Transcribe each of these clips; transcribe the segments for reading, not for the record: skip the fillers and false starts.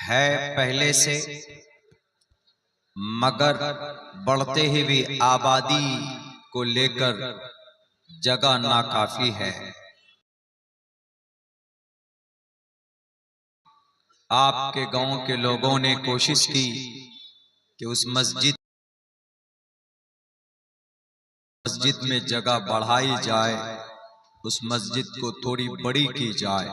है पहले से, मगर बढ़ते ही भी आबादी को लेकर जगह नाकाफी है। आपके गांव के लोगों ने कोशिश की कि उस मस्जिद में जगह बढ़ाई जाए, उस मस्जिद को थोड़ी बड़ी की जाए।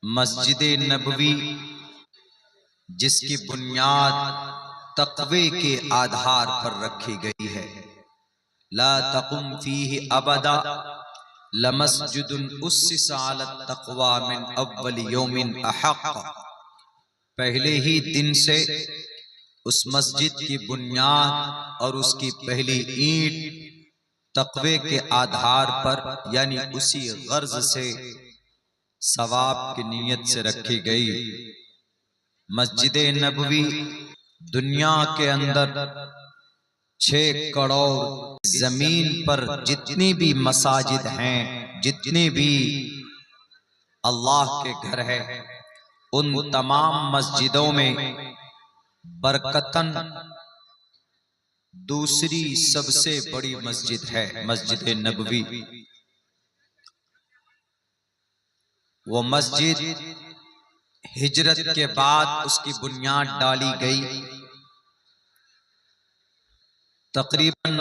मस्जिद नबवी जिसकी बुनियाद तक़वे के आधार पर रखी गई है, ला तक़ुम फीही अबदा लमस्जिदुन उस्सिसा अला तक़वा मिन अव्वल यौमिन अहक़। पहले ही दिन से उस मस्जिद की बुनियाद और उसकी पहली ईंट तक़वे के आधार पर, यानी उसी गर्ज से, सवाब की नीयत से रखी गई। मस्जिद नबवी दुनिया के अंदर 6 करोड़ जमीन पर जितनी भी मसाजिद हैं, जितनी भी अल्लाह के घर है, उन तमाम मस्जिदों में बरकतन दूसरी सबसे बड़ी मस्जिद है मस्जिद नबवी। वो मस्जिद हिजरत के बाद उसकी बुनियाद डाली गई। तकरीबन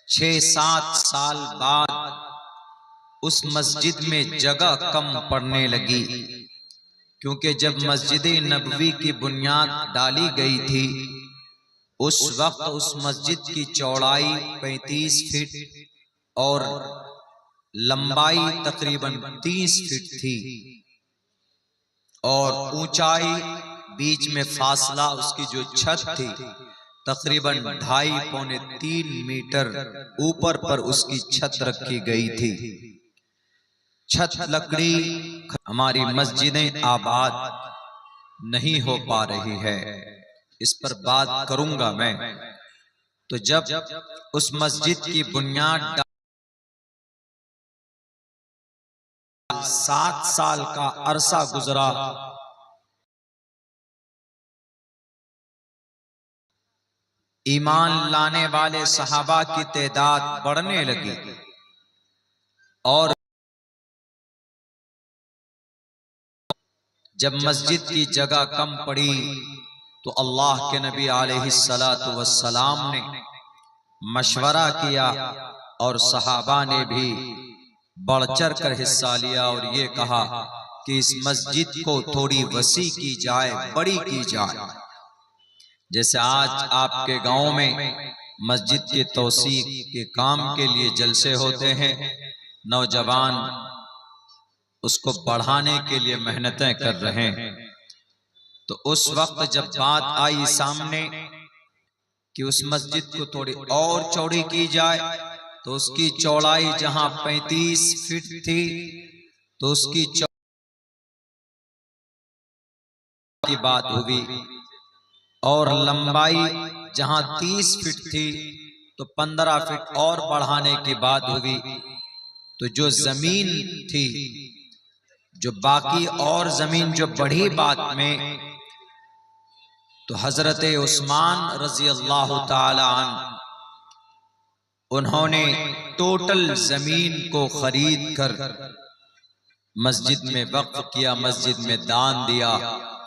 6-7 साल बाद उस मस्जिद में जगह कम पड़ने लगी, क्योंकि जब मस्जिद नबवी की बुनियाद डाली गई थी उस वक्त उस मस्जिद की चौड़ाई 35 फीट और लंबाई तकरीबन 30 फीट थी, और ऊंचाई बीच में फासला उसकी जो छत थी तकरीबन 2.5-3 मीटर ऊपर पर उसकी छत रखी गई थी। छत लकड़ी हमारी मस्जिदें आबाद नहीं हो पा रही है, इस पर बात करूंगा मैं। तो जब उस मस्जिद की बुनियाद 7 साल का अरसा गुजरा, ईमान लाने वाले सहाबा की तादाद बढ़ने लगी, और जब मस्जिद की जगह कम पड़ी तो अल्लाह के नबी अलैहिस्सलातु वस्सलाम ने मशवरा किया और सहाबा ने भी बढ़ चढ़ कर हिस्सा लिया और ये कहा कि इस मस्जिद को थोड़ी वसी की जाए, बड़ी की जाए। जैसे आज आपके गांव में मस्जिद के तौसीक के काम के लिए जलसे होते हैं, नौजवान उसको बढ़ाने के लिए मेहनतें कर रहे हैं, तो उस वक्त जब बात आई सामने कि उस मस्जिद को थोड़ी और चौड़ी की जाए, तो उसकी चौड़ाई जहां 35 फीट थी तो उसकी की बात हुई, और लंबाई जहां 30 फीट थी तो 15 फीट और बढ़ाने की बात हुई। तो जो जमीन थी, जो बाकी और जमीन जो बढ़ी बात में, तो हजरत उस्मान रजी अल्लाह ताला अन्हु उन्होंने टोटल जमीन को खरीद कर मस्जिद में वक्फ किया, मस्जिद में दान दिया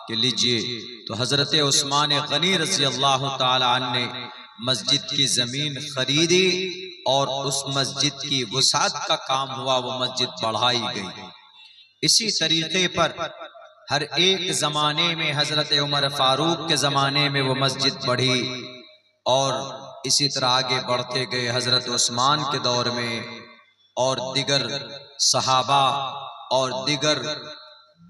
कि लीजिए। तो हजरत उस्मान गनी रजी अल्लाह ताला अन्हु ने मस्जिद की जमीन खरीदी और उस मस्जिद की वसात का काम हुआ, वो मस्जिद बढ़ाई गई। इसी तरीके पर हर एक जमाने में हजरत उमर फारूक के जमाने में वो मस्जिद बढ़ी, और इसी तरह आगे बढ़ते गए हजरत उस्मान के दौर में, और दिगर सहाबा और दिगर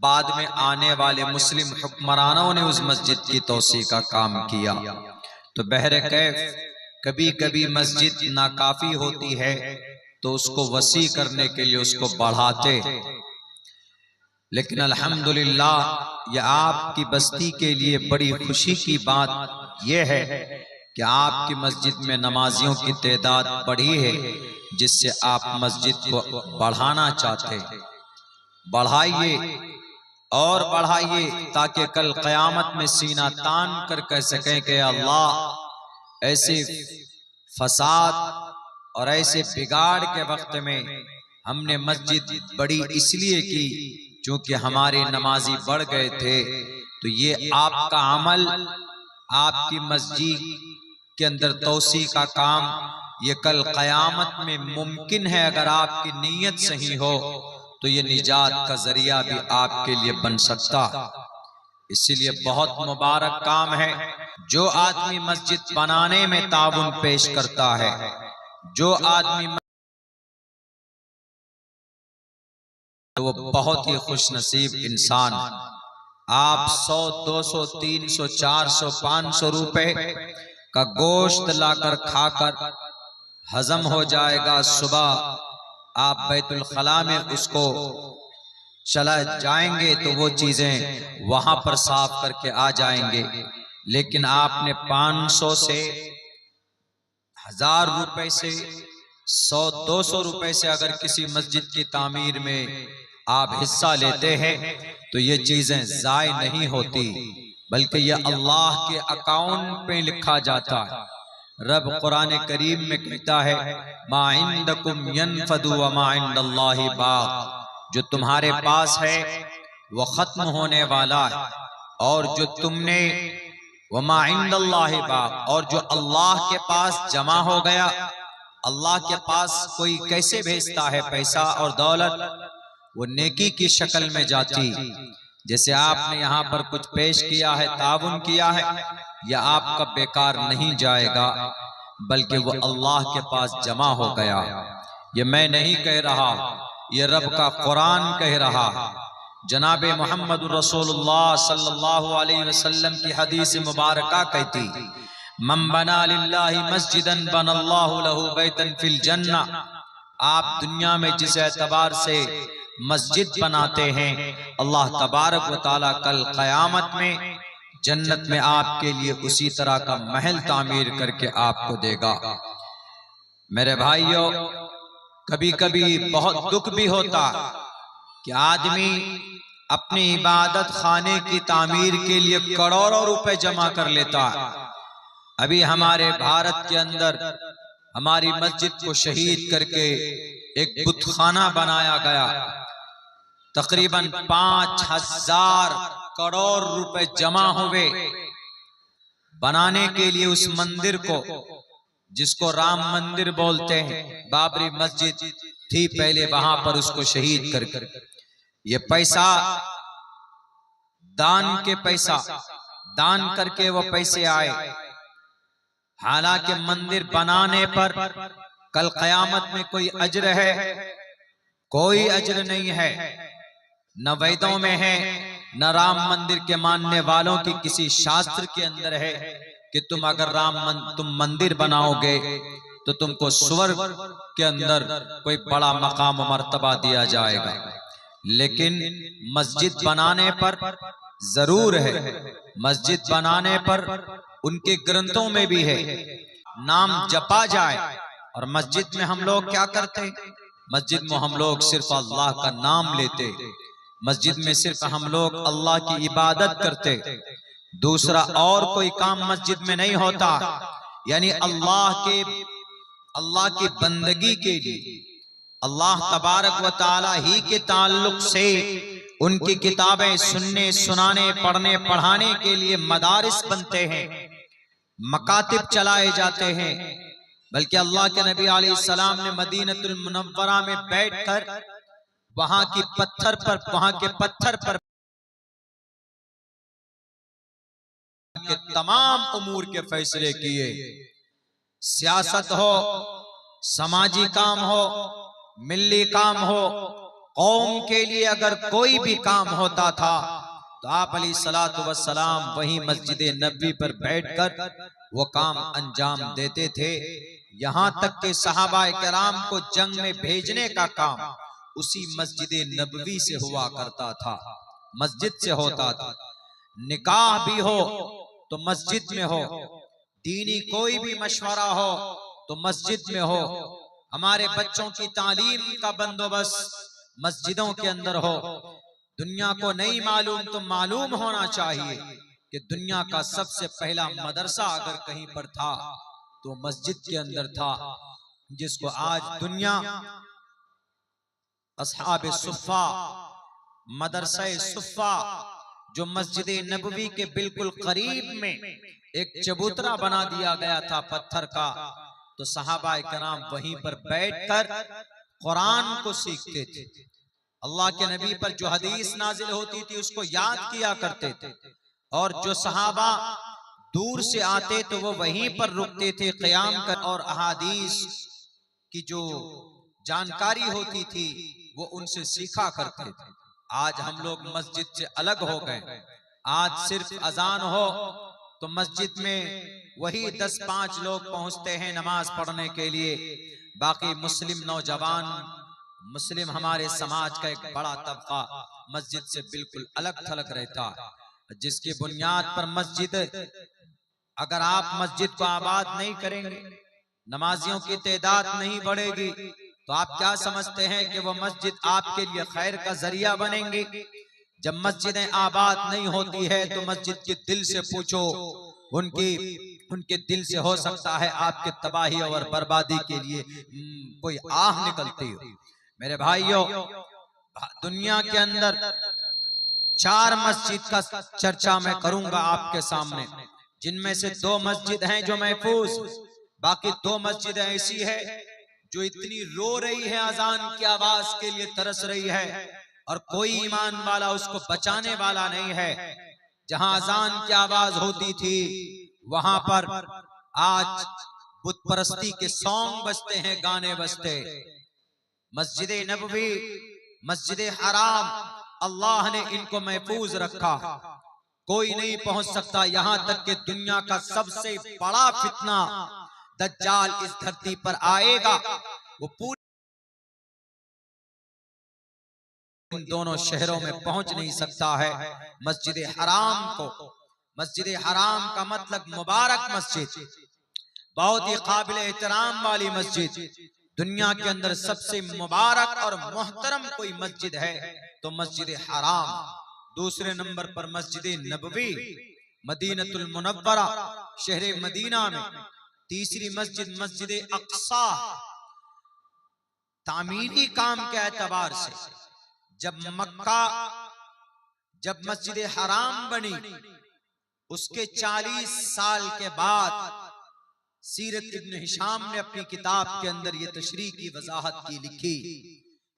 बाद में आने वाले मुस्लिम हुक्मरानों ने उस मस्जिद की तौसी का काम किया। तो बहरकैफ कभी कभी मस्जिद नाकाफी होती है तो उसको वसी करने के लिए उसको बढ़ाते, लेकिन अल्हम्दुलिल्लाह यह आपकी बस्ती के लिए बड़ी खुशी की बात यह है कि आपकी मस्जिद में नमाजियों की तादाद बढ़ी है, जिससे आप मस्जिद को बढ़ाना चाहते हैं। बढ़ाइए और बढ़ाइए, ताकि कल क़यामत में सीना तान कर कह सकें कि अल्लाह, ऐसे फसाद और ऐसे बिगाड़ के वक्त में हमने मस्जिद बड़ी इसलिए की क्योंकि हमारे नमाजी बढ़ गए थे। तो ये आपका अमल, आपकी मस्जिद के अंदर तौसी का काम, ये कल क़यामत में मुमकिन है। अगर आपकी नीयत सही हो तो ये निजात का जरिया भी आपके लिए बन सकता। इसीलिए बहुत मुबारक काम है जो आदमी मस्जिद बनाने में ताउन पेश करता है, जो आदमी तो वो बहुत ही खुश नसीब इंसान। आप 100, 200, 300, 400, 500 रुपए का गोश्त लाकर खाकर हजम हो जाएगा। सुबह आप बैतुल खला में उसको चला जाएंगे तो वो चीजें वहां पर साफ करके आ जाएंगे। लेकिन आपने 500 से, 1000 रुपए से, 100, 200 रुपए से अगर किसी मस्जिद की तामीर में आप हिस्सा लेते हैं तो ये चीजें जाय नहीं होती, बल्कि ये अल्लाह के अकाउंट पे लिखा जाता है। रब कुरान करीम में कहता है, मा इंदकुम यनफदु व मा इंदल्लाहि बाक़, जो तुम्हारे पास है वो खत्म होने वाला है, और जो तुमने व मा इंदल्लाहि बाक़, और जो अल्लाह के पास जमा हो गया। अल्लाह के पास कोई कैसे भेजता है पैसा और दौलत? वो नेकी की शक्ल में जाती। जैसे आपने यहाँ पर कुछ पेश किया है, ताउन किया है, यह आपका बेकार नहीं जाएगा, बल्कि वो अल्लाह के पास जमा हो गया। ये मैं नहीं कह रहा, ये रब का कुरान कह रहा है। जनाब मोहम्मद रसूलुल्लाह सल्लल्लाहु अलैहि वसल्लम की हदीस मुबारका कहती, मन बना लिल्लाहि मस्जिदन बनल्लाहु लहु बैतन फिल जन्ना। आप दुनिया में जिस एतबार से मस्जिद बनाते हैं, अल्लाह तबारक व तआला कल क़यामत में जन्नत में आपके लिए उसी तरह का महल तामीर करके आपको देगा। मेरे भाइयों, कभी कभी बहुत दुख भी होता कि आदमी अपनी इबादत खाने की तामीर के लिए करोड़ों रुपए जमा कर लेता है। अभी हमारे भारत के अंदर हमारी मस्जिद को शहीद करके एक बुतखाना बनाया गया। तकरीबन 5000 करोड़ रुपए जमा हुए बनाने के लिए उस मंदिर को, जिसको राम मंदिर बोलते हैं। बाबरी मस्जिद थी पहले, वहां पर उसको शहीद कर ये पैसा दान करके वो पैसे आए। हालांकि मंदिर बनाने पर कल क़यामत में कोई अज्र है? कोई अज्र नहीं है, न वेदों में है, न राम मंदिर के मानने वालों की किसी शास्त्र के अंदर है कि तुम अगर तुम मंदिर बनाओगे तो तुमको स्वर्ग के अंदर कोई बड़ा मकाम मर्तबा दिया जाएगा। लेकिन मस्जिद बनाने पर जरूर है, मस्जिद बनाने पर उनके ग्रंथों में भी है, नाम जपा जाए। और मस्जिद में हम लोग क्या करते? मस्जिद में हम लोग सिर्फ अल्लाह का नाम लेते, मस्जिद में सिर्फ हम लोग अल्लाह की इबादत करते, दूसरा और कोई काम मस्जिद में नहीं होता। यानी अल्लाह की बंदगी के लिए, अल्लाह तबारक व तआला ही के ताल्लुक से उनकी किताबें सुनने, सुनाने, पढ़ने, पढ़ाने के लिए मदारिस बनते हैं, मकातिब चलाए जाते हैं। बल्कि अल्लाह के नबी अलैहिस्सलाम ने मदीनतुल मुनव्वरा में बैठकर वहां के पत्थर पर के तमाम उमूर के फैसले किए। सियासत हो, समाजी काम हो, मिल्ली काम हो, कौम के लिए अगर कोई भी काम होता था तो आप अलैहिस्सलातु वस्सलाम वहीं मस्जिद नबवी पर बैठकर वो काम अंजाम देते थे। यहाँ तक के सहाबाए किराम को जंग में भेजने का काम उसी मस्जिद नबवी से हुआ करता था, मस्जिद से होता था। निकाह भी हो तो मस्जिद में हो, दीनी कोई भी मशवरा हो तो मस्जिद में हो, हमारे बच्चों की तालीम का बंदोबस्त मस्जिदों के अंदर हो। दुनिया को नहीं मालूम तो मालूम होना चाहिए कि दुनिया का सबसे पहला मदरसा अगर कहीं पर था तो मस्जिद के अंदर था, जिसको आज दुनिया अस्हाब सुफ़ा, मदरसा सुफ़ा, जो मस्जिद नबवी के बिल्कुल करीब में एक चबूतरा बना दिया गया था पत्थर का, तो सहाबा कराम वहीं पर बैठकर कुरान को सीखते थे। अल्लाह के नबी पर जो हदीस नाजिल होती थी उसको याद किया करते थे, और जो सहाबा दूर से आते तो वो वहीं पर रुकते थे क़याम कर, और अहादीस की जो जानकारी होती थी वो उनसे सीखा करते थे। आज हम लोग मस्जिद से अलग हो गए। आज सिर्फ अजान हो तो मस्जिद में वही 10-5 लोग पहुंचते हैं नमाज पढ़ने के लिए, बाकी मुस्लिम नौजवान, मुस्लिम हमारे समाज का एक बड़ा तबका मस्जिद से बिल्कुल अलग थलग रहता है, जिसकी बुनियाद पर मस्जिद, अगर आप मस्जिद को आबाद नहीं करेंगे, नमाजियों की तादाद नहीं बढ़ेगी, तो आप क्या समझते हैं कि वो मस्जिद आपके लिए खैर का जरिया बनेंगे? जब मस्जिदें आबाद नहीं होती है तो मस्जिद के दिल से पूछो, उनके दिल से हो सकता है आपके तबाही और बर्बादी के लिए कोई आह निकलती हो। मेरे भाइयों, दुनिया के अंदर 4 मस्जिद का चर्चा मैं करूंगा आपके सामने, जिनमें से 2 मस्जिद हैं जो महफूज, बाकी 2 मस्जिद ऐसी है जो इतनी रो रही है, अजान की आवाज के लिए तरस रही है, और कोई ईमान वाला उसको बचाने वाला नहीं है। जहां अजान की आवाज होती थी वहां पर आज बुत परस्ती के सॉन्ग बजते हैं, गाने बजते। मस्जिद नबवी, मस्जिद हराम, अल्लाह ने इनको महफूज रखा, कोई नहीं पहुंच सकता। यहां तक कि दुनिया का सबसे बड़ा फितना दज्जाल इस धरती पर आएगा, वो पूरी इन दोनों शहरों में पहुंच नहीं सकता है। मस्जिद हराम को, मस्जिद हराम का मतलब मुबारक मस्जिद, बहुत ही काबिल एहतराम वाली मस्जिद। दुनिया के अंदर सबसे मुबारक और मोहतरम कोई मस्जिद है तो मस्जिद हराम। दूसरे नंबर पर मस्जिद नबवी, मदीनतुल मुनव्वरा, शहर मदीना में। तीसरी मस्जिद मस्जिद अक्सा। तामीरी काम के एतबार से जब मस्जिद हराम बनी, उसके 40 साल के बाद सीरत इब्न हिशाम ने अपनी किताब के अंदर ये तशरीह की वजाहत की, लिखी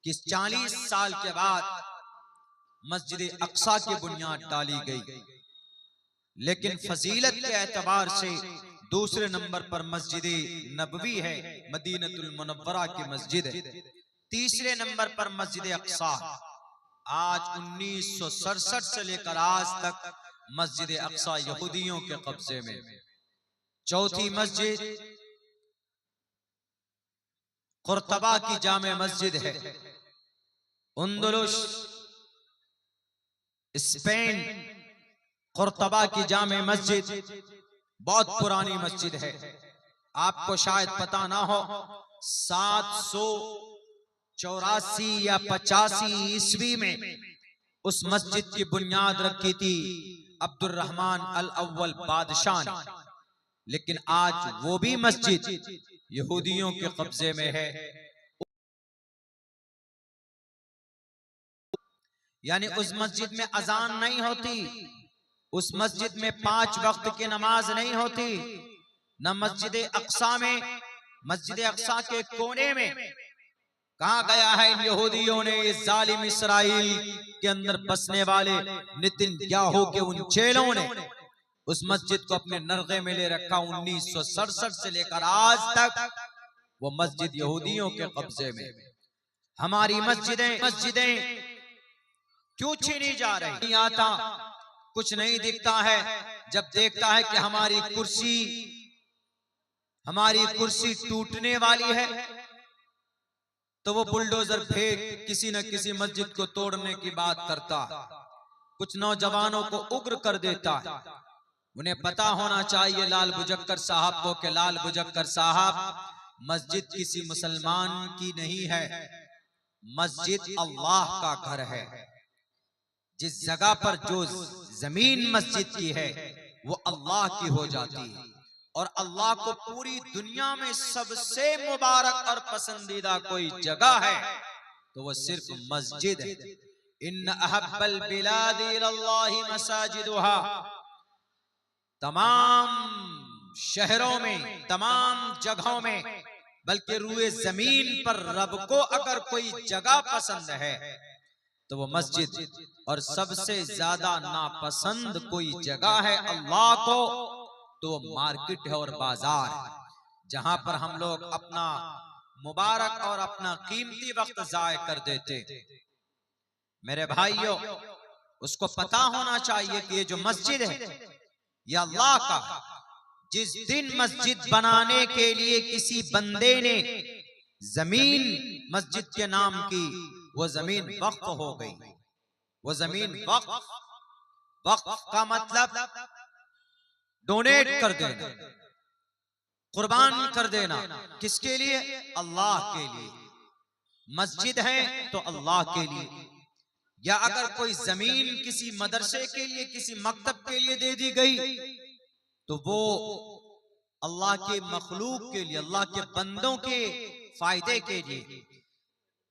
कि 40 साल के बाद मस्जिद अक्सा की बुनियाद डाली गई। लेकिन फजीलत के एतबार से दूसरे नंबर पर मस्जिद नबवी है, मदीनतुल मुनव्वरा की मस्जिद है। तीसरे नंबर पर मस्जिद अक्सा। आज 1967 से लेकर आज तक मस्जिद अक्सा यहूदियों के कब्जे में। चौथी मस्जिद कुर्तबा की जामे मस्जिद है, उंदुलुस स्पेन। कुर्तबा की जामे मस्जिद बहुत पुरानी मस्जिद है, आपको शायद पता ना हो। 784 या 85 ईस्वी में उस मस्जिद की बुनियाद रखी थी अब्दुर्रहमान अल अव्वल बादशाह ने, लेकिन आज वो भी मस्जिद यहूदियों के कब्जे में है। यानी उस मस्जिद में अजान नहीं होती, उस मस्जिद में 5 वक्त की नमाज नहीं होती, न मस्जिद अक्सा में। मस्जिद अक्सा के कोने में कहा गया है इन यहूदियों ने, इस जालिम इसराइल के अंदर बसने वाले नेतन्याहू के उन चेलों ने उस मस्जिद को अपने नरगे में ले रखा। 1967 से लेकर आज तक वो मस्जिद यहूदियों के कब्जे में। हमारी मस्जिदें क्यों छीनी जा रही? नहीं आता, कुछ नहीं दिखता है। जब देखता है कि हमारी कुर्सी टूटने वाली है तो वो बुलडोजर फेंक किसी न किसी मस्जिद को तोड़ने की बात करता। कुछ नौजवानों को उग्र कर देता है। उन्हें पता होना चाहिए लाल बुजक्कर साहब को कि लाल बुजक्कर साहब, मस्जिद किसी मुसलमान की नहीं है, मस्जिद अल्लाह का घर है। जिस जगह पर जो जमीन मस्जिद की है वो अल्लाह की हो जाती है, और अल्लाह को पूरी दुनिया में सबसे मुबारक और पसंदीदा कोई जगह है तो वो सिर्फ मस्जिद है। इन्न अहब्बल बिलादि इलल्लाहि मसाजिदुहा, तमाम शहरों में, तमाम जगहों में, बल्कि रूए जमीन पर रब को अगर कोई जगह पसंद है तो वो मस्जिद, और सबसे ज्यादा नापसंद कोई जगह है अल्लाह को तो वो मार्केट है और बाजार, जहां पर हम लोग अपना मुबारक और अपना कीमती वक्त जाय कर देते। मेरे भाइयों, उसको पता होना चाहिए कि ये जो मस्जिद है ये अल्लाह का। जिस दिन मस्जिद बनाने के लिए किसी बंदे ने जमीन मस्जिद के नाम की, वो जमीन वक्फ हो गई। वो जमीन वक्फ, वक्फ का मतलब डोनेट कर देना, कुर्बान कर देना। किसके लिए? अल्लाह के लिए। मस्जिद है तो अल्लाह के लिए। या अगर कोई जमीन किसी मदरसे के लिए, किसी मकतब के लिए दे दी गई तो वो अल्लाह के मखलूक के लिए, अल्लाह के बंदों के फायदे के लिए।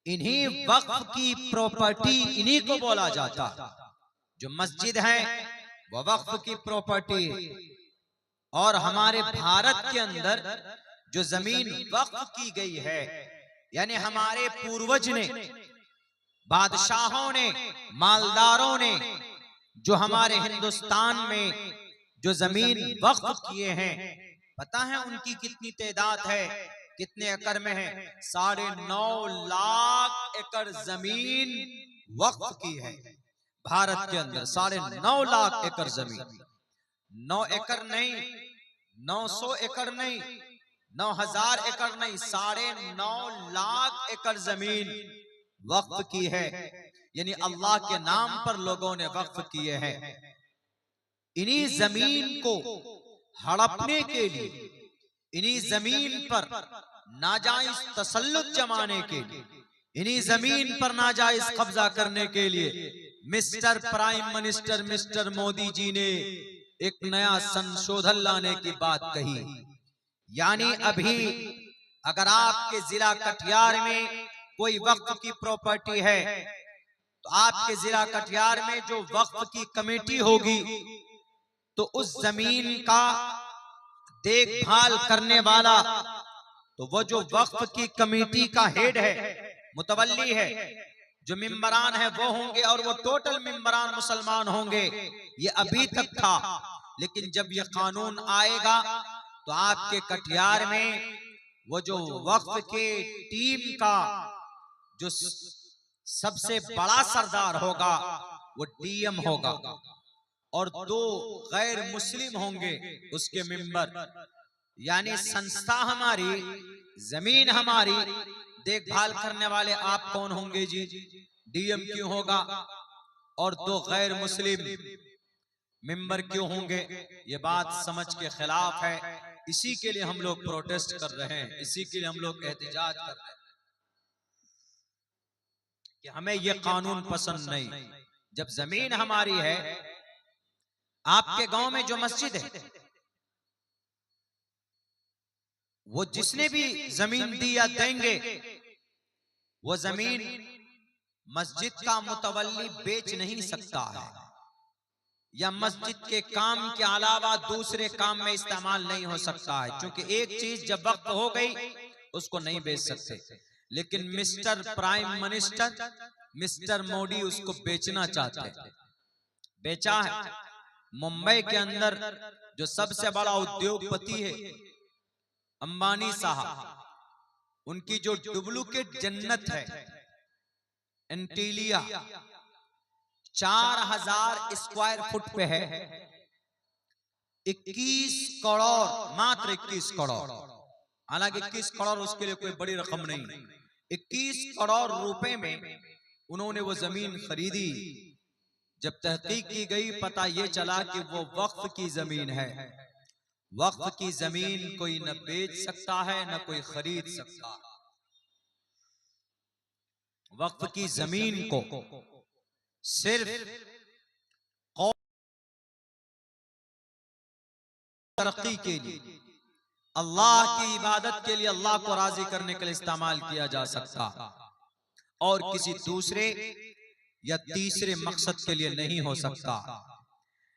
इन्हीं वक्फ की प्रॉपर्टी, इन्हीं को बोला जाता। जो मस्जिद है वो वक्फ की प्रॉपर्टी। और हमारे भारत के अंदर जो जमीन वक्फ की गई है, यानी हमारे पूर्वज ने, बादशाहों ने, मालदारों ने जो हमारे हिंदुस्तान में जो जमीन वक्फ किए हैं, पता है उनकी कितनी तादाद है, कितने एकड़ में है? 9.5 लाख एकड़ जमीन वक्फ की है भारत के अंदर। 9.5 लाख एकड़ जमीन। 9 एकड़ नहीं, 900 एकड़ नहीं, 9000 एकड़ नहीं, 9.5 लाख एकड़ जमीन वक्फ की है। यानी अल्लाह के नाम पर लोगों ने वक्फ किए हैं। इन्हीं जमीन को हड़पने के लिए, इन्हीं जमीन पर नाजायज तसल्लुत जमाने के लिए, इन्हीं जमीन पर नाजायज कब्जा करने के लिए mister prime minister mister Modi ji ने एक नया संशोधन लाने की बात कही। यानी अभी अगर आपके जिला कटिहार में कोई वक्फ की प्रॉपर्टी है तो आपके जिला कटिहार में जो वक्फ की कमेटी होगी तो उस जमीन का देखभाल करने वाला, तो वो जो वक्फ की कमेटी का हेड है, मुतवल्ली है, जो मेंबरान है वो होंगे, और वो टोटल मेंबरान मुसलमान होंगे। ये अभी तक था, लेकिन जब ये कानून आएगा तो आपके कटिहार में वो जो वक्फ के टीम का जो सबसे बड़ा सरदार होगा वो डीएम होगा, और 2 गैर मुस्लिम होंगे उसके मेंबर। यानी संस्था हमारी, जमीन हमारी, देखभाल करने वाले आप कौन होंगे जी? डीएम क्यों होगा? और 2 गैर मुस्लिम मेंबर क्यों होंगे? ये बात समझ के खिलाफ है। इसी के लिए हम लोग प्रोटेस्ट कर रहे हैं, इसी के लिए हम लोग एहतजाज कर रहे हैं कि हमें ये कानून पसंद नहीं। जब जमीन हमारी है, आपके गांव में जो मस्जिद है, वो जिसने भी जमीन दी या देंगे, वो जमीन मस्जिद का मुतवल्ली बेच नहीं सकता है, या मस्जिद के काम के अलावा दूसरे काम में इस्तेमाल नहीं हो सकता है, क्योंकि एक चीज जब वक्त हो गई उसको नहीं बेच सकते। लेकिन mister prime minister mister Modi उसको बेचना चाहते हैं। बेचा है। मुंबई के अंदर जो सबसे बड़ा उद्योगपति है अंबानी साहब, उनकी जो डुप्लीकेट जन्नत है एंटीलिया, 4000 स्क्वायर फुट पे है। 21 करोड़, मात्र 21 करोड़। हालांकि 21 करोड़ उसके लिए कोई बड़ी रकम नहीं। 21 करोड़ रुपए में उन्होंने वो जमीन खरीदी। जब तहकीक की गई, पता ये चला कि वो वक्फ की जमीन है। वक्फ की जमीन कोई न बेच सकता है, न कोई खरीद सकता। वक्फ की जमीन को सिर्फ तरक्की के लिए, अल्लाह की इबादत के लिए, अल्लाह को राजी करने के लिए इस्तेमाल किया जा सकता, और किसी दूसरे या तीसरे मकसद के लिए नहीं हो सकता।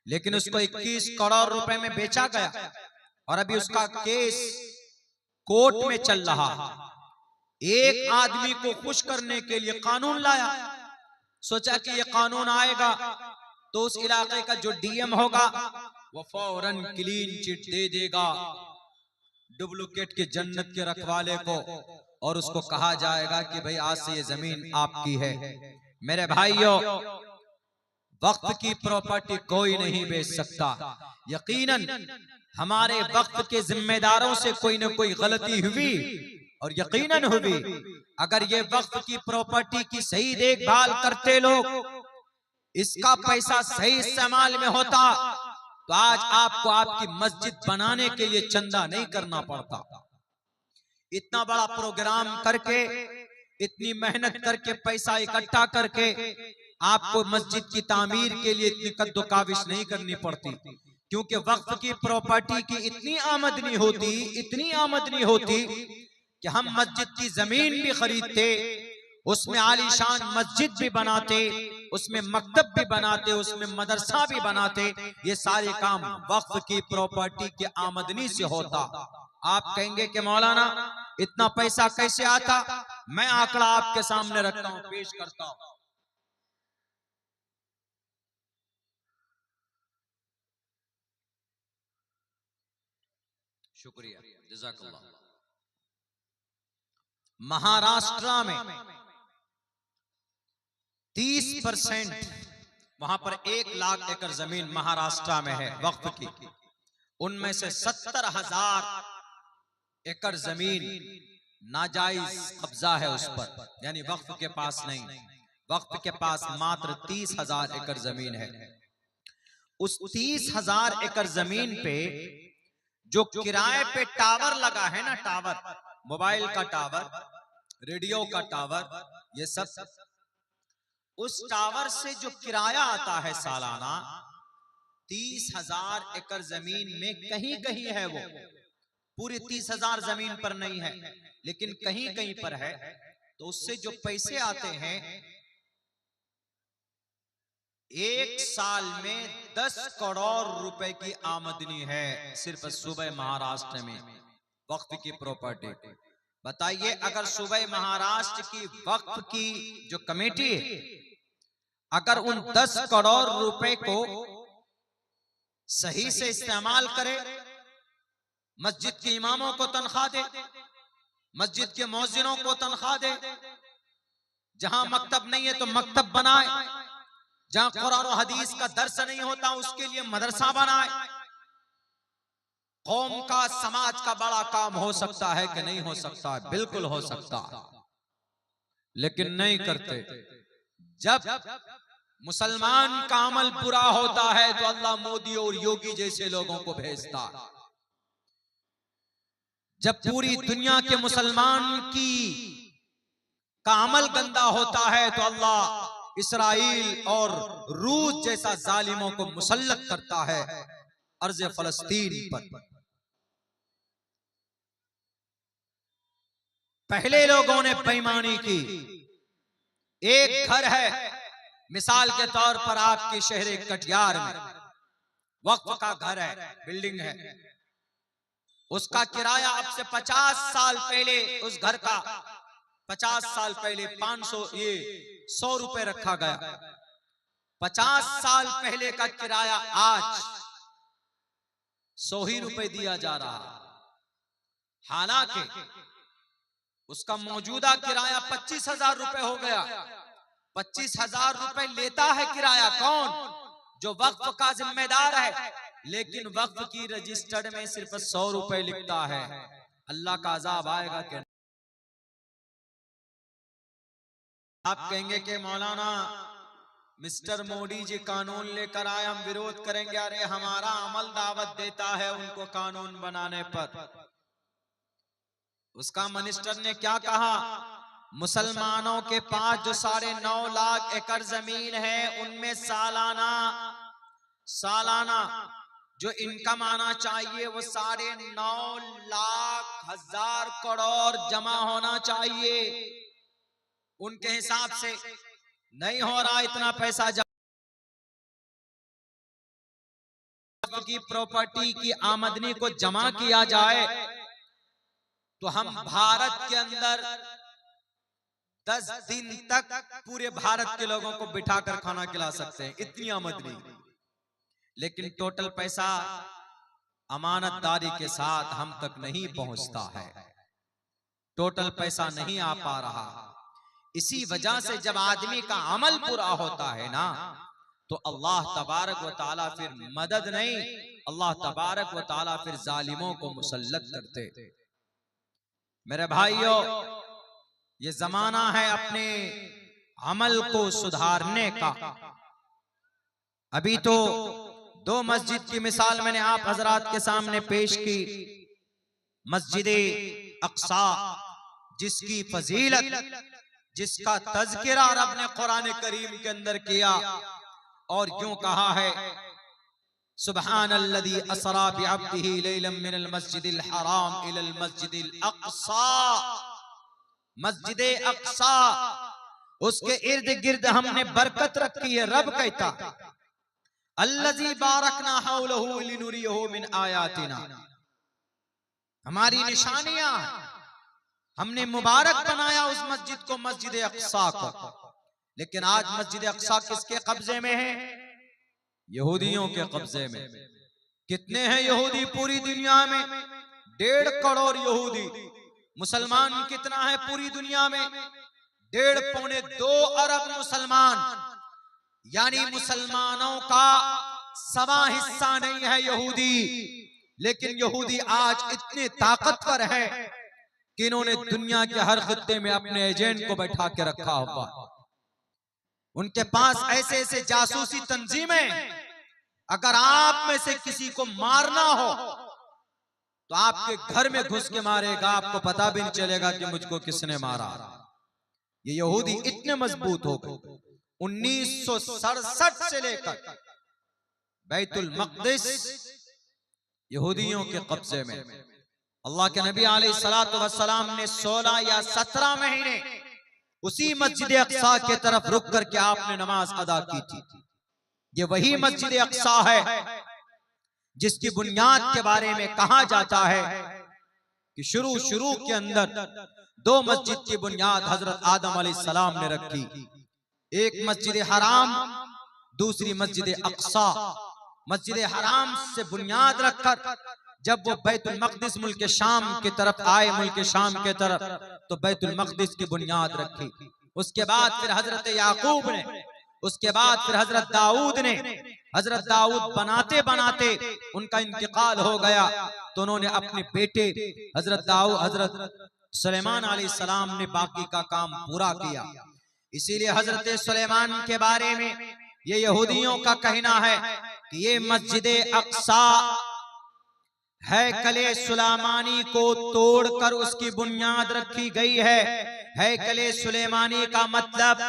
लेकिन उसको 21 करोड़ रुपए में बेचा गया और अभी उसका केस कोर्ट में चल रहा। एक आदमी को खुश करने के लिए कानून लाया, सोचा कि ये कानून आएगा तो उस इलाके का जो डीएम होगा वो फौरन क्लीन चिट दे देगा डुप्लीकेट के जन्नत के रखवाले को, और उसको कहा जाएगा कि भाई आज से ये जमीन आपकी है। मेरे भाइयों, वक्त की प्रॉपर्टी कोई नहीं बेच सकता। यकीनन हमारे वक्त के जिम्मेदारों से कोई न कोई गलती हुई, और यकीनन हुई। अगर ये वक्त की प्रॉपर्टी की सही देखभाल करते लोग, इसका पैसा सही इस्तेमाल में होता, तो आज आपको आपकी मस्जिद बनाने के लिए चंदा नहीं करना पड़ता। इतना बड़ा प्रोग्राम करके, इतनी मेहनत करके, पैसा इकट्ठा करके आपको मस्जिद की तामीर के लिए इतनी कद्दोकाविश नहीं करनी पड़ती, क्योंकि वक्फ की प्रॉपर्टी की इतनी आमदनी होती, इतनी आमदनी होती कि हम मस्जिद की जमीन भी खरीदते, उसमें आलीशान मस्जिद भी बनाते, उसमें मकतब भी बनाते, उसमें मदरसा भी बनाते। ये सारे काम वक्फ की प्रॉपर्टी की आमदनी से होता। आप कहेंगे कि मौलाना इतना पैसा कैसे आता? मैं आंकड़ा आपके सामने रखता हूं, पेश करता हूं। शुक्रिया, जज़ाकल्लाह। महाराष्ट्र में 30% वहां पर 1 लाख एकड़ जमीन महाराष्ट्र में है वक्फ की। उनमें से 70,000 एकड़ जमीन नाजायज कब्जा है उस पर, यानी वक्फ के पास नहीं। वक्फ के पास मात्र 30,000 एकड़ जमीन है। उस 30,000 एकड़ जमीन पे जो किराए पे टावर लगा है ना, टावर, मोबाइल का टावर, रेडियो का टावर, ये सब, उस टावर से जो किराया आता है सालाना, 30,000 एकड़ जमीन में कहीं कहीं है, वो पूरी 30,000 जमीन पर नहीं है, लेकिन कहीं कहीं पर है। तो उससे जो पैसे आते हैं, एक साल में 10 करोड़ रुपए की आमदनी है सिर्फ सुबह महाराष्ट्र में वक्फ की प्रॉपर्टी। बताइए, अगर सुबह महाराष्ट्र की वक्फ की जो कमेटी है, अगर उन 10 करोड़ रुपए को सही से इस्तेमाल करे, मस्जिद के इमामों को तनख्वाह दे, मस्जिद के मौजिनों को तनख्वाह दे, जहां मकतब नहीं है तो मकतब बनाए, जहां कुरान और हदीस का दर्स नहीं होता उसके लिए मदरसा बनाए, कौम का, समाज का बड़ा काम हो सकता है कि नहीं हो सकता? बिल्कुल हो सकता, लेकिन नहीं करते। जब मुसलमान का अमल बुरा होता है तो अल्लाह मोदी और योगी जैसे लोगों को भेजता। जब पूरी दुनिया के मुसलमान की का अमल गंदा होता है तो अल्लाह इसराइल और रूस जैसा जालिमों को मुसल्लत करता है अर्ज़ फलस्तीन पर। पहले लोगों ने बेईमानी की। एक घर है, मिसाल के तौर पर आपके शहर कटिहार में वक्फ का घर है, बिल्डिंग है, उसका किराया अब से 50 साल पहले, उस घर का 50 साल पहले 100 रुपए रखा गया। 50 साल पहले का किराया आज 100 ही रुपए दिया जा रहा। हालांकि उसका मौजूदा किराया 25,000 रुपए हो गया। 25,000 रुपए लेता है किराया कौन? जो वक्फ का जिम्मेदार है, लेकिन वक्फ की रजिस्टर्ड में सिर्फ 100 रुपए लिखता है। अल्लाह का अजाब आएगा कि आप कहेंगे कि मौलाना मिस्टर मोदी जी कानून लेकर आए, हम विरोध करेंगे। अरे हमारा अमल दावत देता है उनको कानून बनाने पर। उसका मिनिस्टर ने क्या कहा? मुसलमानों के पास जो 9.5 लाख एकड़ जमीन है, उनमें सालाना जो इनकम आना चाहिए वो 9.5 लाख करोड़ जमा होना चाहिए। उनके हिसाब से नहीं हो रहा इतना पैसा की प्रॉपर्टी की आमदनी को जमा किया जाए तो हम भारत के अंदर 10 दिन तक पूरे भारत के लोगों को बिठाकर खाना खिला सकते हैं, इतनी आमदनी। लेकिन टोटल पैसा अमानतदारी के साथ हम तक नहीं पहुंचता है, टोटल पैसा नहीं आ पा रहा। इसी वजह से जब आदमी का अमल पूरा होता है ना, तो अल्लाह तबारक व ताला फिर मदद नहीं, अल्लाह तबारक व ताला फिर जालिमों को मुसल्लत करते। मेरे भाइयों, ये जमाना है अपने अमल को सुधारने का। अभी तो 2 मस्जिद की मिसाल मैंने आप हजरात के सामने पेश की। मस्जिद अक्सा, जिसकी फजीलत, जिसका तज़किरा रब ने कुरान करीम के अंदर किया और यूं कहा है, सुब्हानल्लज़ी असरा बिअब्दिही लैलन मिनल मस्जिदिल हराम इलल मस्जिदिल अक्सा। मस्जिद अक्सा, उसके इर्द गिर्द हमने बरकत रखी है। रब कहता अल्लज़ी बारकना हौलहु लिनुरियहु मिन आयातिना, हमारी निशानियां, हमने मुबारक बनाया उस मस्जिद को, मस्जिद अक्सा को। लेकिन आज मस्जिद अक्सा किसके कब्जे में है? यहूदियों के कब्जे में। कितने हैं यहूदी पूरी दुनिया में? 1.5 करोड़ यहूदी। मुसलमान कितना है पूरी दुनिया में? 1.5-2 अरब मुसलमान। यानी मुसलमानों का 1.25 हिस्सा नहीं है यहूदी। लेकिन यहूदी आज इतने ताकतवर है कि इन्होंने दुनिया के हर खित्ते में अपने एजेंट को बैठा के रखा हुआ। उनके पास ऐसे ऐसे जासूसी तंजीमें, अगर आप में से किसी को मारना हो तो आपके घर में घुस के मारेगा, आपको पता भी नहीं चलेगा कि मुझको किसने मारा। ये यहूदी इतने मजबूत हो गए। 1967 से लेकर बैतुल मक़दिस यहूदियों के कब्जे में। अल्लाह के नबी अलैहिस्सलातु वस्सलाम ने 16 या 17 महीने उसी मस्जिद अक्सा के तरफ रुक करके आपने नमाज अदा की थी। ये वही मस्जिद अक्सा है जिसकी बुनियाद के बारे में कहा जाता है कि शुरू के अंदर 2 मस्जिद की बुनियाद हजरत आदम अलैहिस्सलाम ने रखी। एक मस्जिद हराम, दूसरी मस्जिद अक्सा। मस्जिद हराम से बुनियाद रखकर जब वो बैतुल मक़दिस मुल्क शाम की तरफ आए, मुल्क शाम के तरफ, तो बैतुल मक़दिस की बुनियाद रखी। उसके बाद फिर हजरत याकूब ने, उसके बाद फिर हजरत दाऊद ने, हजरत दाऊद बनाते बनाते उनका इंतकाल हो गया, तो उन्होंने अपने बेटे हजरत सुलेमान अलैहिस्सलाम ने बाकी का काम पूरा किया। इसीलिए हजरत सुलेमान के बारे में ये यहूदियों का कहना है कि ये मस्जिद अक्सा हैकले सुलेमानी को तोड़कर उसकी बुनियाद रखी गई है। हैकले सुलेमानी का मतलब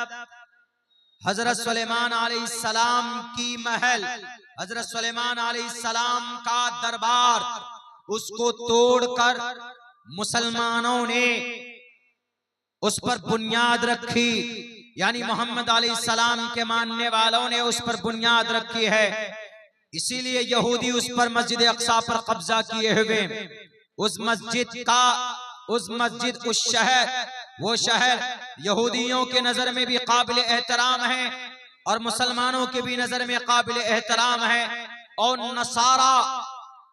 हजरत सुलेमान अलैहिस्सलाम की महल, हजरत सुलेमान अलैहिस्सलाम का दरबार, उसको तोड़कर मुसलमानों ने उस पर बुनियाद रखी। यानी मोहम्मद अलैहिस्सलाम के मानने वालों ने उस पर बुनियाद रखी है। इसीलिए यहूदी उस पर मस्जिद अक्सा पर कब्जा किए हुए। उस शहर, वो शहर यहूदियों के नजर में भी काबिल एहतराम है और मुसलमानों के भी नजर में काबिल एहतराम है, और नसारा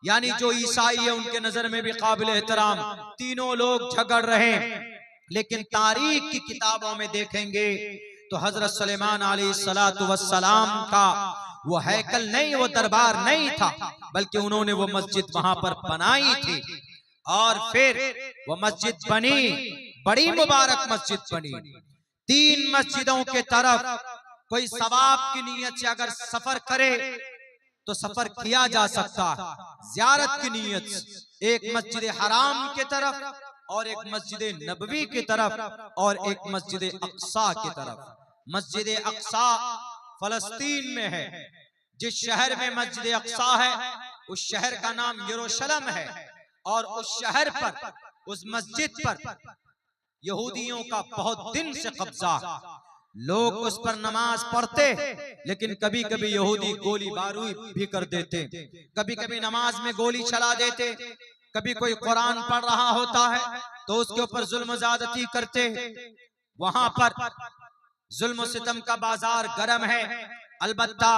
यानी जो ईसाई है उनके नजर में भी काबिल एहतराम। तीनों लोग झगड़ रहे। लेकिन तारीख की किताबों में देखेंगे तो हजरत सुलेमान अलैहिस्सलातु वस्सलाम का वो हैकल नहीं, वो दरबार नहीं था, बल्कि उन्होंने वो मस्जिद वहां पर बनाई थी। और फिर वो मस्जिद बनी, बड़ी मुबारक मस्जिद बनी। 3 मस्जिदों के तरफ कोई सवाब की नीयत से अगर सफर करे तो सफर किया जा सकता है, ज़ियारत की नीयत से। एक मस्जिद हराम के तरफ और एक मस्जिद नबवी की तरफ और एक मस्जिद अक्सा की तरफ। मस्जिद अक्सा फलस्तीन में है। जिस शहर में मस्जिद अक्सा है उस शहर का नाम यरूशलेम है, और उस शहर पर, उस मस्जिद पर यहूदियों का बहुत दिन से कब्जा। लोग उस पर नमाज पढ़ते, लेकिन कभी कभी यहूदी गोली बारूद भी कर देते, कभी कभी नमाज में गोली चला देते, कभी कोई कुरान पढ़ रहा होता है तो उसके ऊपर जुल्म ज़्यादती करते। वहां पर जुल्म सितम का बाजार गर्म है। अलबत्ता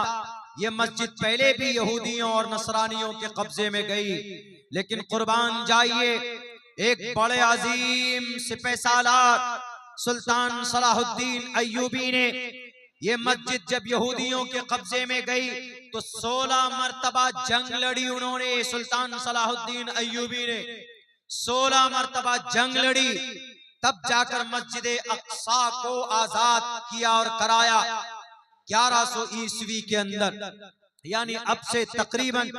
ये मस्जिद पहले भी यहूदियों और नसरानियों के कब्जे में गई, लेकिन कुर्बान जाइए, एक बड़े अजीम सिपह सालार सुल्तान सलाहुद्दीन अय्यूबी ने ये मस्जिद जब यहूदियों के कब्जे में गई तो 16 मरतबा जंग लड़ी उन्होंने। सुल्तान सलाहुद्दीन अय्यूबी ने 16 मरतबा जंग लड़ी, तब जाकर मस्जिद अक्सा को आजाद किया और कराया 1100 ईस्वी के अंदर। यानी अब से तकरीबन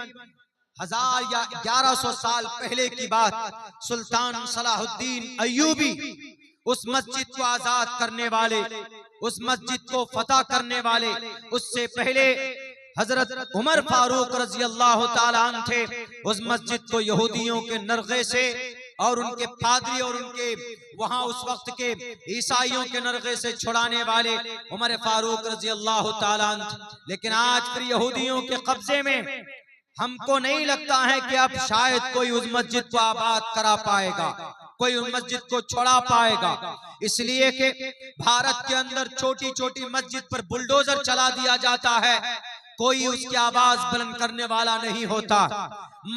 1000 या 1100 साल पहले की बात। सुल्तान सलाहुद्दीन अय्यूबी उस मस्जिद को आजाद करने वाले, उस मस्जिद को फतह करने वाले, उससे पहले हजरत उमर फारूक रजी अल्लाह ताला अन्हु थे। उस मस्जिद को यहूदियों के नरगे से और उनके पादरी और उनके वहां उस वक्त के ईसाइयों के नरगे से छुड़ाने वाले उमर फारूक रजी अल्लाह ताला अन्हु। लेकिन आज फिर यहूदियों के कब्जे में हमको नहीं लगता है कि अब शायद कोई उस मस्जिद को आबाद करा पाएगा, कोई उस मस्जिद को छोड़ा पाएगा। इसलिए कि भारत के अंदर छोटी छोटी मस्जिद पर बुलडोजर चला दिया जाता है, कोई उसकी आवाज बुलंद करने वाला नहीं होता।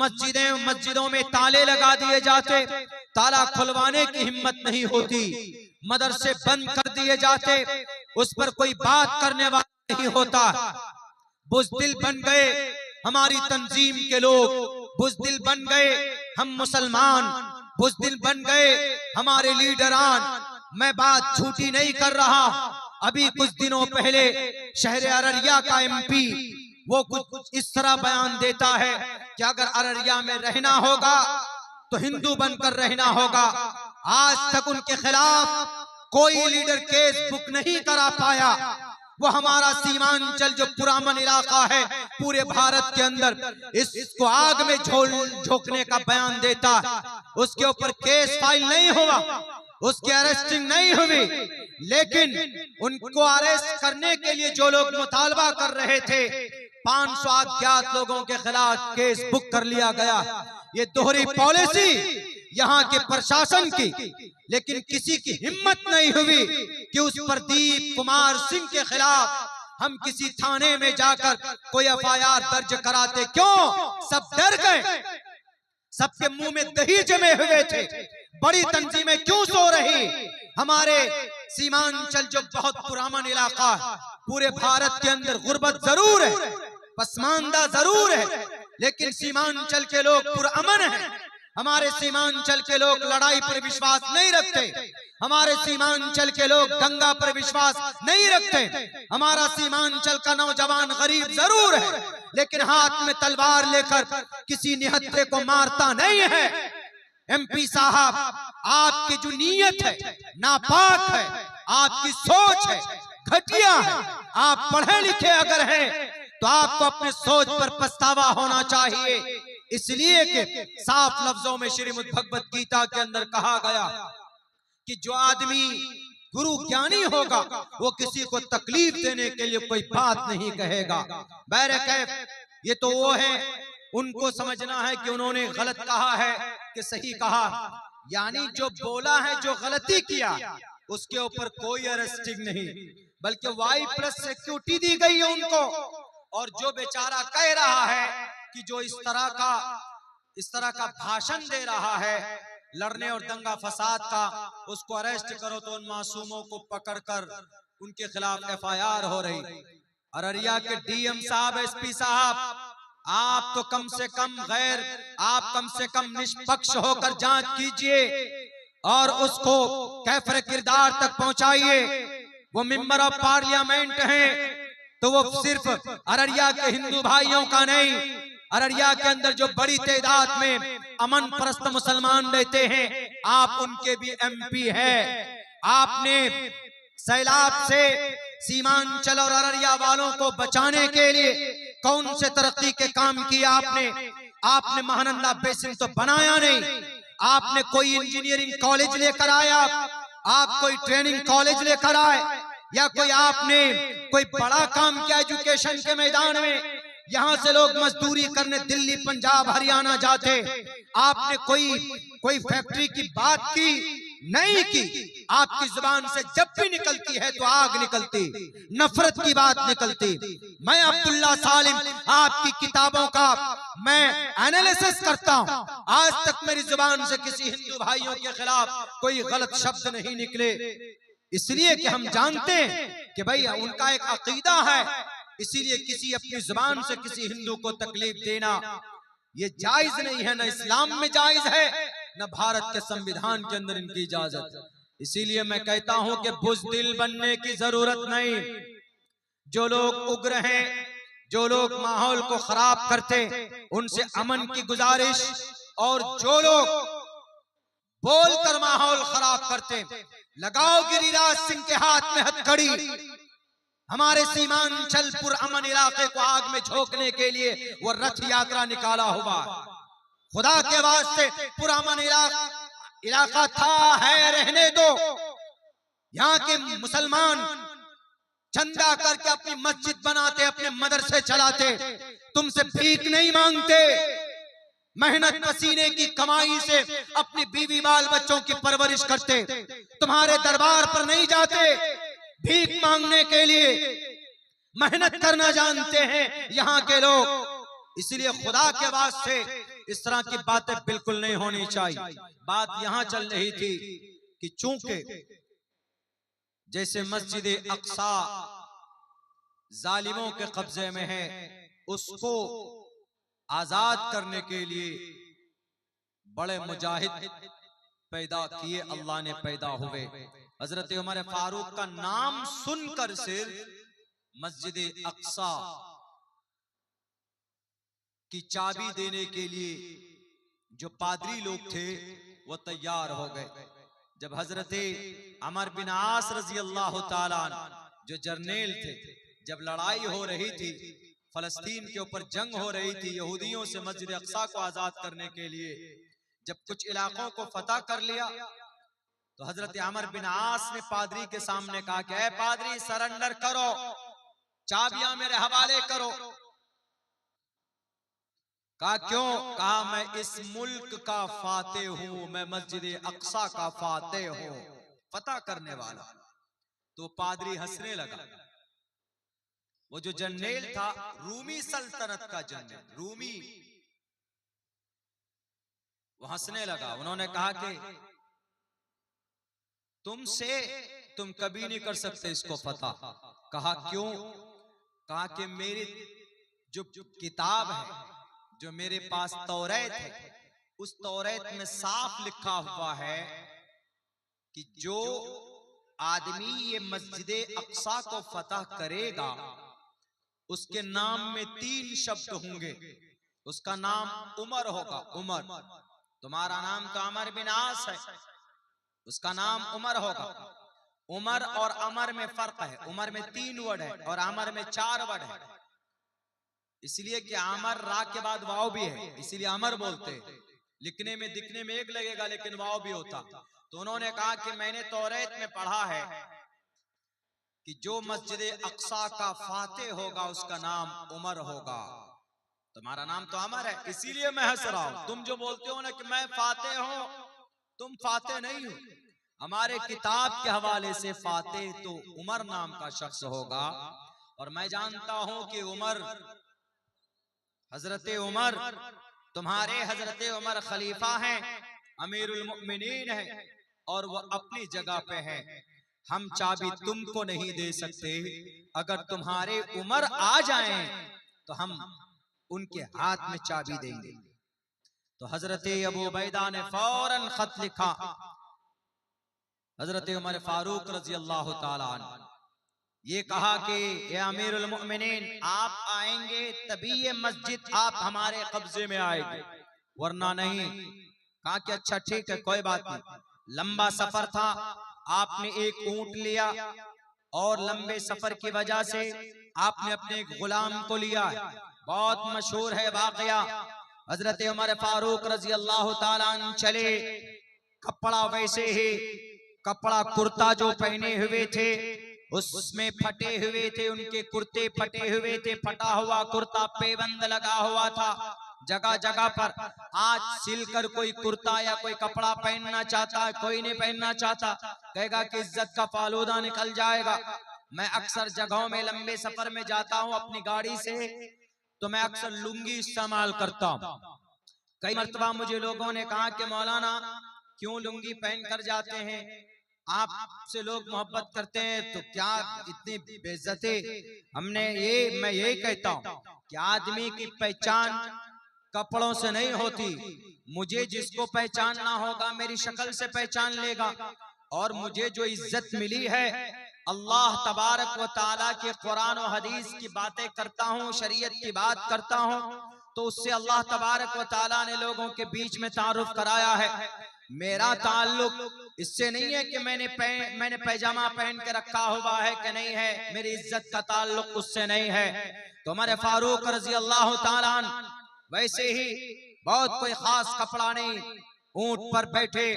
मस्जिदों में ताले लगा दिए जाते, ताला खुलवाने की हिम्मत नहीं होती। मदरसे बंद कर दिए जाते, उस पर कोई बात करने वाला नहीं होता। बुज़दिल बन गए हमारी तंजीम के लोग, बुज़दिल बन गए हम मुसलमान, बुज़दिल बन गए हमारे लीडरान। मैं बात झूठी नहीं कर रहा। अभी कुछ दिनों पहले शहर अररिया का एमपी वो कुछ इस तरह बयान देता है कि अगर अररिया में रहना होगा तो हिंदू बनकर रहना होगा। आज तक उनके खिलाफ कोई लीडर केस बुक नहीं करा पाया। वो हमारा सीमांचल जो पुरामन इलाका है पूरे भारत के अंदर, इसको आग में झोंकने का बयान देता। उसके ऊपर केस फाइल नहीं हुआ, उसकी अरेस्टिंग नहीं हुई, लेकिन उनको अरेस्ट करने के लिए जो लोग मुतालबा कर रहे थे 500 अज्ञात लोगों के खिलाफ केस बुक कर लिया गया। ये दोहरी पॉलिसी यहाँ के प्रशासन की, लेकिन किसी की हिम्मत नहीं हुई कि उस प्रदीप कुमार सिंह के खिलाफ हम किसी थाने में जाकर कोई एफआईआर दर्ज कराते। क्यों? सब डर गए, सबके मुंह में दही जमे हुए थे। बड़ी तंजीमें क्यों सो रही? हमारे सीमांचल जो बहुत पुराना इलाका, पूरे भारत के अंदर गुर्बत जरूर है, पसमानदा जरूर है, लेकिन सीमांचल के लोग पुरअमन हैं। हमारे सीमांचल के लोग लड़ाई पर विश्वास नहीं रखते, हमारे सीमांचल के लोग दंगा पर विश्वास नहीं रखते। हमारा सीमांचल का नौजवान गरीब जरूर है, लेकिन हाथ में तलवार लेकर किसी निहत्थे को मारता नहीं है। एमपी साहब, आपकी जो नीयत है नापाक है, आपकी सोच है घटिया है। आप पढ़े लिखे अगर हैं तो आपको अपने सोच पर पछतावा होना चाहिए। इसलिए कि साफ लफ्जों में श्रीमद् भगवत गीता के अंदर कहा गया कि जो आदमी गुरु ज्ञानी होगा वो किसी को तकलीफ देने के लिए कोई बात नहीं कहेगा। बहरकैफ ये तो वो है, उनको समझना है कि उन्होंने गलत कहा है कि सही कहा। यानी जो बोला है, जो गलती किया, उसके ऊपर कोई अरेस्टिंग नहीं, बल्कि Y+ सिक्योरिटी दी गई है उनको। और जो बेचारा कह रहा है कि जो इस तरह का भाषण दे रहा है लड़ने और दंगा फसाद का, उसको अरेस्ट करो तो उन मासूमों को पकड़कर उनके खिलाफ FIR हो रही। अररिया के DM साहब, SP साहब, आप तो कम से कम निष्पक्ष होकर जांच कीजिए और उसको कैफरे किरदार तक पहुंचाइए। वो मेंबर ऑफ पार्लियामेंट हैं तो वो सिर्फ अररिया के हिंदू भाइयों का नहीं, अररिया के अंदर जो बड़ी तादाद में अमन परस्त मुसलमान रहते हैं, आप उनके भी MP है। आपने सैलाब से सीमांचल और अररिया वालों को बचाने के लिए कौन से तरक्की के काम किए आपने महानंदा बेसिन तो बनाया नहीं, आपने कोई इंजीनियरिंग कॉलेज लेकर आया, आप कोई ट्रेनिंग कॉलेज लेकर आए, या कोई आपने कोई बड़ा काम किया एजुकेशन के मैदान में। यहाँ से लोग मजदूरी करने दिल्ली, पंजाब, हरियाणा जाते, आपने कोई फैक्ट्री की बात की नहीं की। आपकी जुबान से जब भी निकलती है तो आग निकलती, नफरत की बात निकलती। मैं अब्दुल्ला सालिम आपकी किताबों का मैं एनालिसिस करता हूँ, आज तक मेरी जुबान से किसी हिंदू भाइयों के खिलाफ कोई गलत शब्द नहीं निकले, इसलिए कि हम जानते हैं कि भाई उनका एक अकीदा है, इसीलिए किसी अपनी जुबान से किसी हिंदू को तकलीफ देना ये जायज नहीं है, न इस्लाम में जायज है, न भारत के संविधान के अंदर इनकी इजाजत। इसीलिए मैं कहता हूं कि बुज़दिल बनने की जरूरत नहीं। जो लोग उग्र हैं, जो लोग माहौल को खराब करते, उनसे अमन की गुजारिश, और जो लोग बोलकर माहौल खराब करते, लगाओ गिरिराज सिंह के हाथ में हथकड़ी। हमारे सीमांचल पुरअमन इलाके को आग में झोंकने के लिए वो रथ यात्रा निकाला हुआ। खुदा के वास्ते पुरअमन इलाका था, है, रहने दो। यहाँ के मुसलमान चंदा करके अपनी मस्जिद बनाते, अपने मदरसे चलाते, तुमसे भीख नहीं मांगते, मेहनत पसीने की कमाई से अपनी बीवी बाल बच्चों की परवरिश करते, तुम्हारे दरबार पर नहीं जाते भीख मांगने के लिए, मेहनत करना जानते हैं यहाँ के लोग। इसलिए खुदा के वास्ते इस तरह की बातें बिल्कुल नहीं होनी चाहिए। बात यहाँ चल रही थी कि चूंकि जैसे मस्जिद अक्सा जालिमों के कब्जे में है, उसको आजाद करने के लिए बड़े मुजाहिद पैदा किए अल्लाह ने, पैदा हुए। हजरत उमर फारूक का नाम सुनकर सिर्फ मस्जिद अक्सा की चाबी देने के लिए जो पादरी लोग थे वो तैयार हो गए। जब हजरत अमर बिन आस रजी अल्लाह ताला जो जर्नेल थे, जब लड़ाई हो रही थी, फलस्तीन के ऊपर जंग हो रही थी यहूदियों से, मस्जिद अक्सा को आजाद करने के लिए, जब कुछ इलाकों को फतह कर लिया तो हजरत अमर बिन आस ने पादरी के सामने कहा कि ऐ पादरी, सरेंडर करो, चाबियां मेरे हवाले करो। कहा क्यों? कहा मैं इस मुल्क का फाते हूं, मैं मस्जिद अक्सा का फाते हूं, फतह करने वाला। तो पादरी हंसने लगा। वो जो जर्नेल था रूमी सल्तनत का जर्नेल, रूमी, वो हंसने लगा। उन्होंने कहा कि तुम कभी नहीं कर सकते इसको फतह। कहा क्यों? कहा कि मेरी जो किताब है, जो मेरे पास तौरात है, उस तौरात में साफ लिखा हुआ है कि जो आदमी ये मस्जिद अक्सा को फतह करेगा उसके नाम में 3 शब्द होंगे। उसका नाम उमर होगा, उमर। तुम्हारा नाम तो अमर बिन आस है, उसका नाम उमर होगा। उमर और अमर में फर्क है, उमर में 3 वर्ड है और अमर में 4 वर्ड है। इसलिए कि अमर रा के बाद वाव भी है, इसीलिए अमर बोलते हैं। लिखने में दिखने में एक लगेगा लेकिन वाव भी होता। तो उन्होंने कहा कि मैंने तौरात में पढ़ा है कि जो मस्जिद अक्सा का फाते होगा उसका नाम उमर होगा। तुम्हारा नाम तो अमर है, इसीलिए मैं हंस रहा हूं। तुम जो बोलते हो ना कि मैं फाते हूं, तुम फाते नहीं हो। हमारे किताब के हवाले से फाते तो उमर नाम का शख्स होगा। और मैं जानता हूं कि उमर, हजरत उमर, तुम्हारे हजरत उमर खलीफा हैं, अमीरुल मोमिनीन है और वो अपनी जगह पे है। हम चाबी तुमको नहीं दे सकते, अगर तुम्हारे उमर आ जाएं तो हम उनके हाथ में चाबी देंगे। तो हजरत अबू उबैदा ने फौरन खत लिखा हजरत उमर फारूक रजी अल्लाह ताला अन्हु, ये कहा कि ये अमीरुल मोमिनीन, आप आएंगे तभी ये मस्जिद आप हमारे कब्जे में आएगी, वरना नहीं। कहा कि अच्छा ठीक है कोई बात नहीं। लंबा सफर था, आपने एक ऊंट लिया और लंबे सफर की वजह से आपने अपने एक गुलाम को लिया। बहुत मशहूर है वाकया। हजरत उमर फारूक रजी अल्लाह ताला अन्हु चले, कपड़ा वैसे ही, कपड़ा कुर्ता जो पहने हुए थे उसमें फटे हुए थे, उनके कुर्ते फटे हुए थे, फटा हुआ कुर्ता पेबंद लगा हुआ था जगह जगह पर। आज सिलकर कोई कुर्ता या कोई कपड़ा पहनना चाहता है, कोई नहीं पहनना चाहता, कहेगा कि इज्जत का फालूदा निकल जाएगा। मैं अक्सर जगहों में लंबे सफर में जाता हूँ अपनी गाड़ी से, तो मैं अक्सर लुंगी इस्तेमाल करता हूँ। कई मर्तबा मुझे लोगों ने कहा कि मौलाना क्यों लुंगी पहन कर जाते हैं, आपसे लोग मोहब्बत करते हैं तो क्या इतनी बेइज्जती। मैं यही कहता हूँ कि आदमी की पहचान कपड़ों से नहीं होती। मुझे जिसको पहचानना होगा मेरी शक्ल से पहचान लेगा। और मुझे जो इज्जत मिली है अल्लाह तबारक व ताला के कुरान और हदीस की बातें करता हूँ, शरीयत की बात करता हूँ, तो उससे अल्लाह तबारक व ताला ने लोगों के बीच में तारुफ कराया है। मेरा ताल्लुक इससे नहीं है कि मैंने पैजामा पहन के रखा हुआ है कि नहीं है, मेरी इज्जत का ताल्लुक उससे नहीं है। तो हमारे फारूक रजी अल्लाह ताला अन्हु वैसे ही बहुत कोई खास कपड़ा नहीं, ऊंट पर बैठे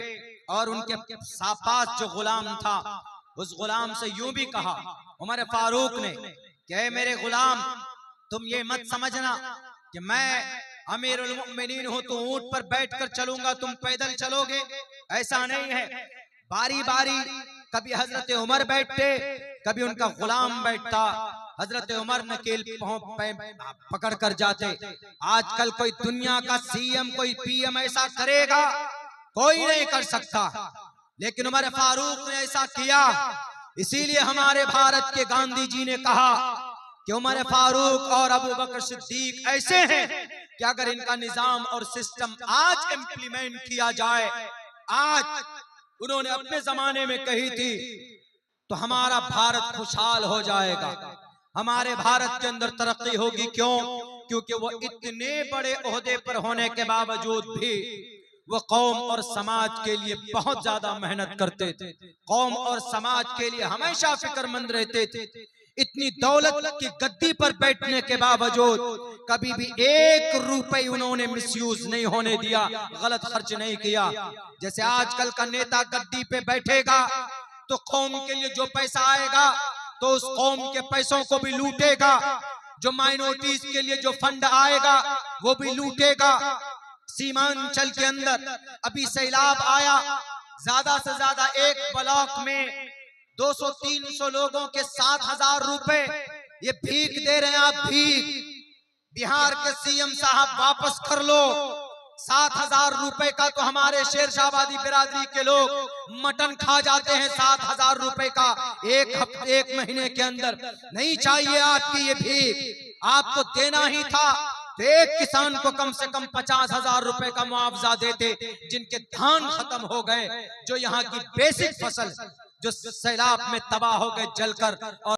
और उनके पास जो गुलाम था उस गुलाम से यूं भी कहा उमर फारूक ने कि मेरे गुलाम, तुम ये मत समझना कि मैं अमीरुल मोमिनीन हूं तो ऊंट पर बैठकर चलूंगा, तुम पैदल चलोगे, ऐसा नहीं है। बारी बारी कभी हजरत उमर बैठते, कभी उनका गुलाम बैठता। हजरत उमर नकेल पकड़ कर जाते। आजकल कोई दुनिया का सीएम, कोई पीएम ऐसा करेगा, कोई नहीं कर सकता, लेकिन उमर फारूक ने ऐसा किया। इसीलिए हमारे भारत के गांधी जी ने कहा कि उमर फारूक और अबू बकर सिद्दीक ऐसे हैं कि अगर इनका निजाम और सिस्टम आज इम्प्लीमेंट किया जाए, आज उन्होंने अपने जमाने में कही थी, तो हमारा भारत खुशहाल हो जाएगा, हमारे भारत के अंदर तरक्की होगी। क्यों? क्योंकि वो इतने बड़े ओहदे पर होने के बावजूद भी वो कौम और समाज के लिए बहुत ज्यादा मेहनत करते थे, कौम और समाज के लिए हमेशा फिक्रमंद रहते थे। इतनी दौलत की गद्दी पर बैठने के बावजूद कभी भी 1 रुपए उन्होंने मिसयूज नहीं होने दिया, गलत खर्च नहीं किया। जैसे आजकल का नेता गद्दी पे बैठेगा तो कौम के लिए जो पैसा आएगा तो उस कौम के पैसों को भी लूटेगा, जो माइनॉरिटीज के लिए जो फंड आएगा वो भी लूटेगा। सीमांचल के अंदर अभी सैलाब आया, ज्यादा से ज्यादा एक ब्लॉक में 200-300 लोगों के 7,000 रुपए ये भीख दे रहे हैं। आप भीख, बिहार के सीएम साहब वापस कर लो। 7,000 रुपए का तो हमारे शेरशाहबादी बिरादरी के लोग मटन खा जाते हैं। 7,000 रुपए का एक महीने के अंदर नहीं चाहिए आपकी ये भीख, आपको देना ही था तो एक किसान को कम से कम 50,000 रुपए का मुआवजा देते, जिनके धान खत्म हो गए, जो यहाँ की बेसिक फसल जो सैलाब में तबाह हो गए जलकर। और